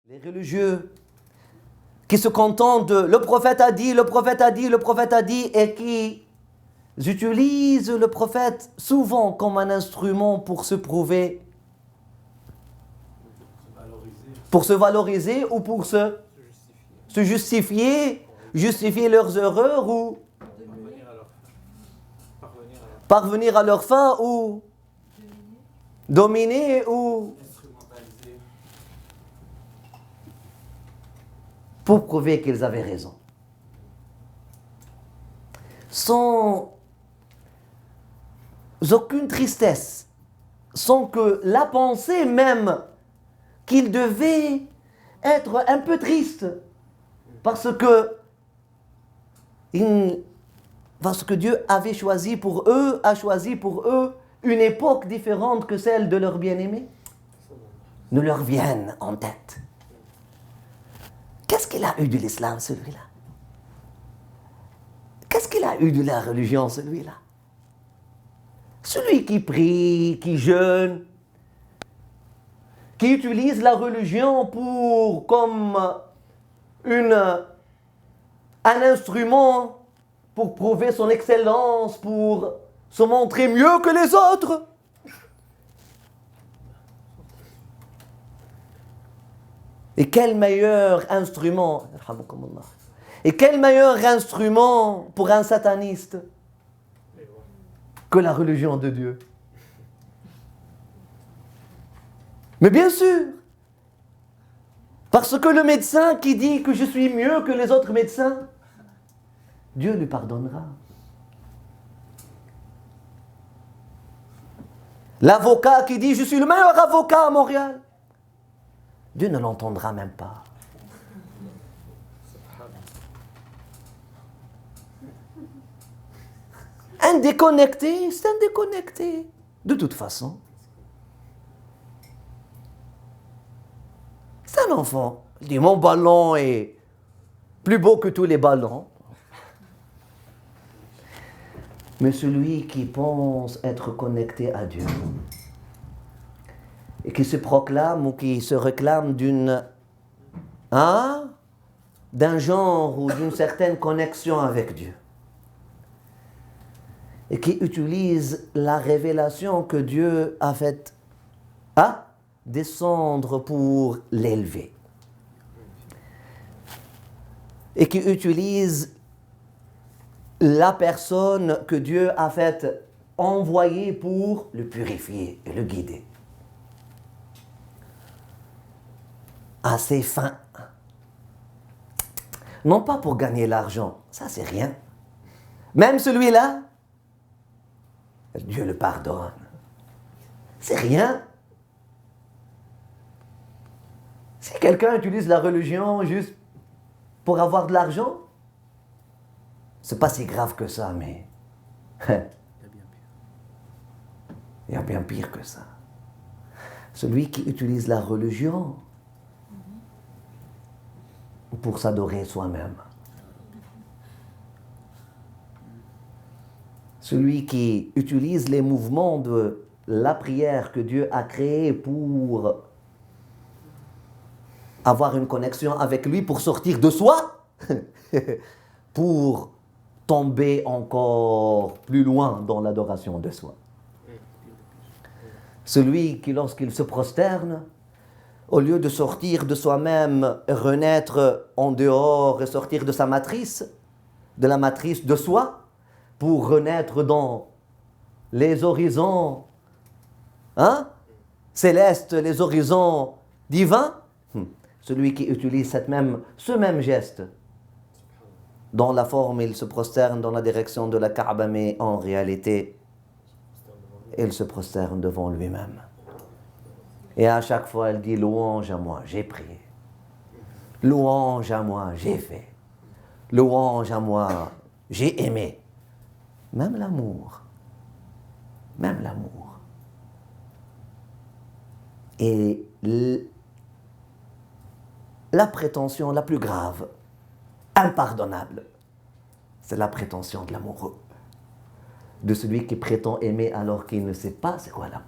Les religieux qui se contentent de le prophète a dit, le prophète a dit, le prophète a dit, et qui utilisent le prophète souvent comme un instrument pour se prouver, pour se valoriser ou pour se justifier, justifier leurs erreurs ou parvenir à leur fin ou dominer ou pour prouver qu'ils avaient raison. Sans aucune tristesse, sans que la pensée même qu'ils devaient être un peu tristes parce que Dieu avait choisi pour eux, a choisi pour eux une époque différente que celle de leur bien-aimé, ne leur vienne en tête. Qu'est-ce qu'il a eu de l'islam, celui-là? Qu'est-ce qu'il a eu de la religion, celui-là? Celui qui prie, qui jeûne, qui utilise la religion comme un instrument pour prouver son excellence, pour se montrer mieux que les autres. Et quel meilleur instrument, pour un sataniste que la religion de Dieu? Mais bien sûr, parce que le médecin qui dit que je suis mieux que les autres médecins, Dieu lui pardonnera. L'avocat qui dit je suis le meilleur avocat à Montréal, Dieu ne l'entendra même pas. Un déconnecté, c'est un déconnecté. De toute façon. C'est un enfant. Il dit mon ballon est plus beau que tous les ballons. Mais celui qui pense être connecté à Dieu et qui se proclame ou qui se réclame d'un genre ou d'une certaine connexion avec Dieu et qui utilise la révélation que Dieu a faite descendre pour l'élever et qui utilise la personne que Dieu a faite envoyer pour le purifier et le guider à ses fins. Non pas pour gagner l'argent, ça c'est rien. Même celui-là, Dieu le pardonne. C'est rien. Si quelqu'un utilise la religion juste pour avoir de l'argent, c'est pas si grave que ça, mais il y a bien pire que ça. Celui qui utilise la religion pour s'adorer soi-même. Celui qui utilise les mouvements de la prière que Dieu a créés pour avoir une connexion avec lui, pour sortir de soi, pour tomber encore plus loin dans l'adoration de soi. Celui qui, lorsqu'il se prosterne, au lieu de sortir de soi-même, renaître en dehors et sortir de sa matrice, de la matrice de soi, pour renaître dans les horizons célestes, les horizons divins, celui qui utilise ce même geste, dans la forme, il se prosterne dans la direction de la Kaaba, mais en réalité, il se prosterne devant lui-même. Et à chaque fois, il dit, louange à moi, j'ai prié. Louange à moi, j'ai fait. Louange à moi, j'ai aimé. Même l'amour. Même l'amour. Et la prétention la plus grave, impardonnable, c'est la prétention de l'amoureux. De celui qui prétend aimer alors qu'il ne sait pas c'est quoi l'amour.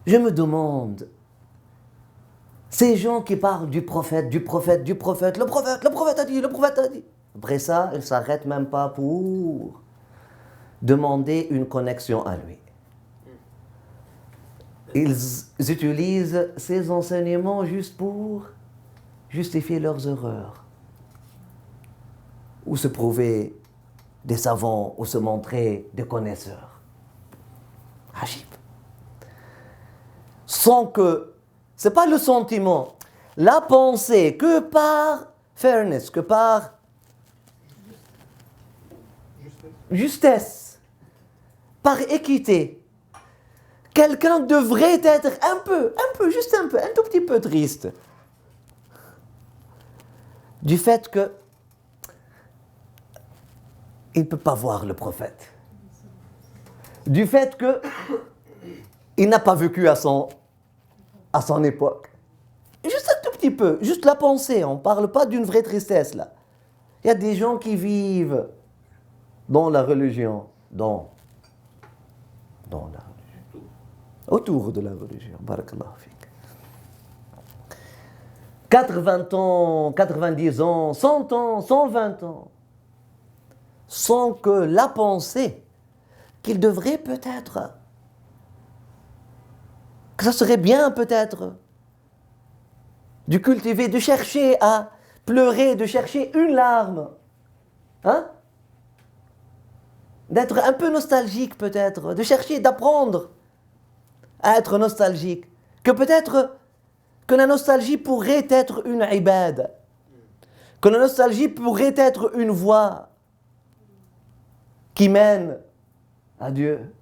Je me demande, ces gens qui parlent du prophète, le prophète a dit, le prophète a dit. Après ça, ils ne s'arrêtent même pas pour demander une connexion à lui. Ils utilisent ces enseignements juste pour justifier leurs erreurs, ou se prouver des savants, ou se montrer des connaisseurs. Ajib. Sans que, ce n'est pas le sentiment, la pensée, que par fairness, que par justesse, par équité, quelqu'un devrait être un peu, juste un peu, un tout petit peu triste du fait que il ne peut pas voir le prophète, du fait que il n'a pas vécu à son époque. Juste un tout petit peu, juste la pensée, on ne parle pas d'une vraie tristesse là. Il y a des gens qui vivent dans la religion, dans la religion, autour de la religion, barakallahu fik. 80 ans, 90 ans, 100 ans, 120 ans, sans que la pensée qu'il devrait peut-être, que ça serait bien peut-être, de cultiver, de chercher à pleurer, de chercher une larme, hein? D'être un peu nostalgique peut-être, de chercher, d'apprendre à être nostalgique, que peut-être que la nostalgie pourrait être une ibad, que la nostalgie pourrait être une voie qui mène à Dieu.